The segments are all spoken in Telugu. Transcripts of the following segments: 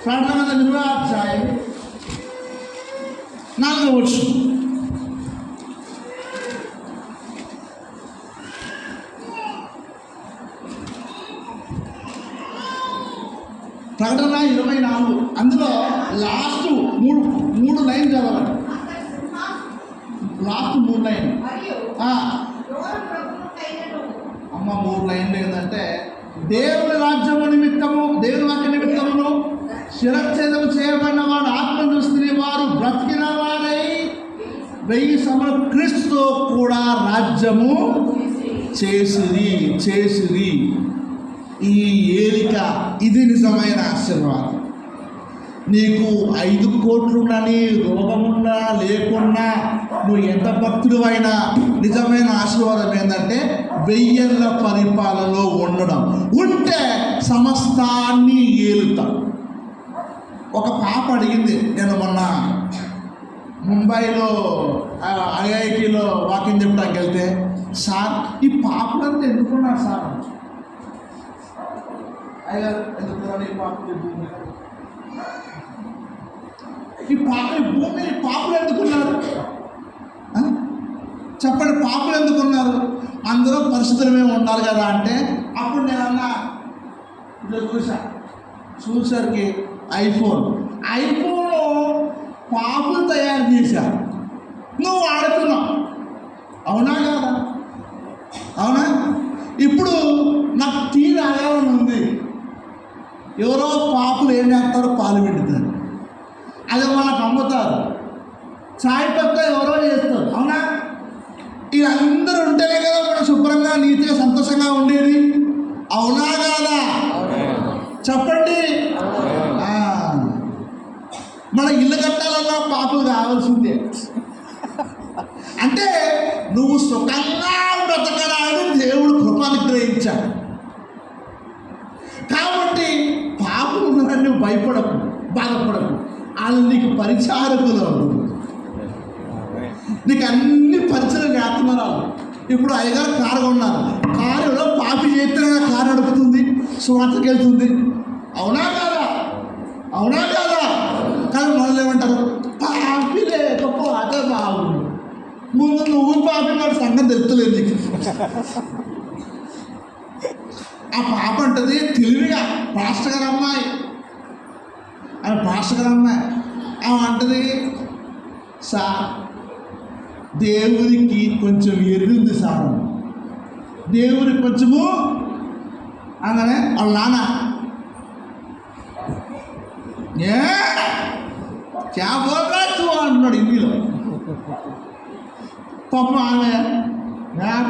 ప్రకటన 20వ అధ్యాయం 4వ వచనం. ప్రకటన 24 అందులో లాస్ట్ మూడు లైన్ చదవండి. లాస్ట్ 3 లైన్ అమ్మ 3 లైన్లు ఏంటంటే దేవుని రాజ్యము నిమిత్తము, దేవుని వాక్య నిమిత్తమును శిరచ్ఛేదము చేయబడిన వాడు ఆత్మ చూస్తున్న వారు బ్రతికిన వారై 1000 సంవత్సరాలు క్రీస్తుతో కూడా రాజ్యము చేసిరి. ఈ ఏలిక ఇది నిజమైన ఆశీర్వాదం. నీకు 5 కోట్లున్నని, రోగమున్నా లేకున్నా, నువ్వు ఎంత భక్తుడు అయినా నిజమైన ఆశీర్వాదం ఏంటంటే 1000 ఏళ్ల పరిపాలనలో ఉండడం. ఉంటే సమస్తాన్ని ఏలుతాం. ఒక పాప అడిగింది, నేను మొన్న ముంబైలో ఐఐటిలో వాకింగ్ చెప్పడానికి వెళ్తే, సార్ ఈ పాపలంతా ఎందుకున్నారు సార్? అయ్యారు ఎందుకున్నారు ఈ పాపలు? భూమి పాపులు ఎందుకున్నారు చెప్పండి, పాపులు ఎందుకున్నారు? అందరూ పరిశుద్ధమే ఉండాలి కదా అంటే, అప్పుడు నేనన్నా చూసరికి ఐఫోన్ పాపులు తయారు చేశారు, నువ్వు వాడుతున్నావు. అవునా కదా? అవునా? ఇప్పుడు నాకు టీ తాగాలని ఉంది. ఎవరో పాపులు ఏం చేస్తారో పాలు పెడతారు, అది వాళ్ళకి అమ్ముతారు. చాయ్ పక్క ఎవరో చేస్తారు. అవునా? వీళ్ళందరూ ఉంటేనే కదా మనం శుభ్రంగా నీతిగా సంతోషంగా ఉండేది. అవునా కాదా? చెప్పండి. మన ఇల్లు కట్టాలన్నా పాపులు కావాల్సిందే. అంటే నువ్వు సుఖంగా బ్రతకడానికి దేవుడు కృపానుగ్రహించాడు. కాబట్టి పాపులు ఉన్నారని నువ్వు భయపడకు, బాధపడకు. వాళ్ళు నీకు పరిచారకులు, నీకు అన్ని పరిచయం చేస్తున్నారు. ఇప్పుడు అయ్యగారు కారు కొన్నారు, కారులో పాపి చేస్తే కారు నడుపుతుంది, సువార్తకి వెళ్తుంది. అవునా కాదా? అవునా కాదా? కానీ మనల్ని ఏమంటారు? పాపి లేకపోతే బాగుంది. ముందు నువ్వు పాపి వాడు సంగతి తెలుస్తలేదు నీకు. ఆ పాప అంటది తెలివిగా, పాస్టర్ గారు అమ్మాయి ఆమె అంటది, సార్ దేవుడికి కొంచెం ఎరుగుంది సార్, దేవుడికి కొంచెము అనగానే వాళ్ళ నాన్న క్యా బోల్రా అంటున్నాడు హిందీలో. పాప ఆమె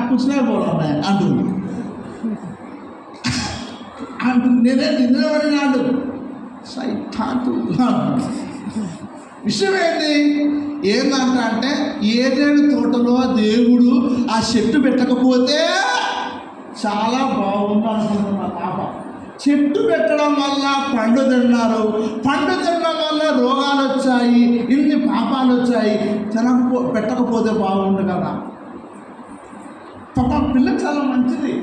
కూర్చునే పోలే అంటుంది. నేనే తిన్నవాడిని అంటు సైతాటు. విషయం ఏంటంటే అంటే ఏదేడు తోటలో దేవుడు ఆ చెట్టు పెట్టకపోతే చాలా బాగుంది అనుకుంటున్నా. పాప చెట్టు పెట్టడం వల్ల పండు తిన్నారు, పండు తినడం వల్ల రోగాలు వచ్చాయి, ఇన్ని పాపాలు వచ్చాయి. పెట్టకపోతే బాగుండు కదా. పాప పిల్ల చాలా మంచిది.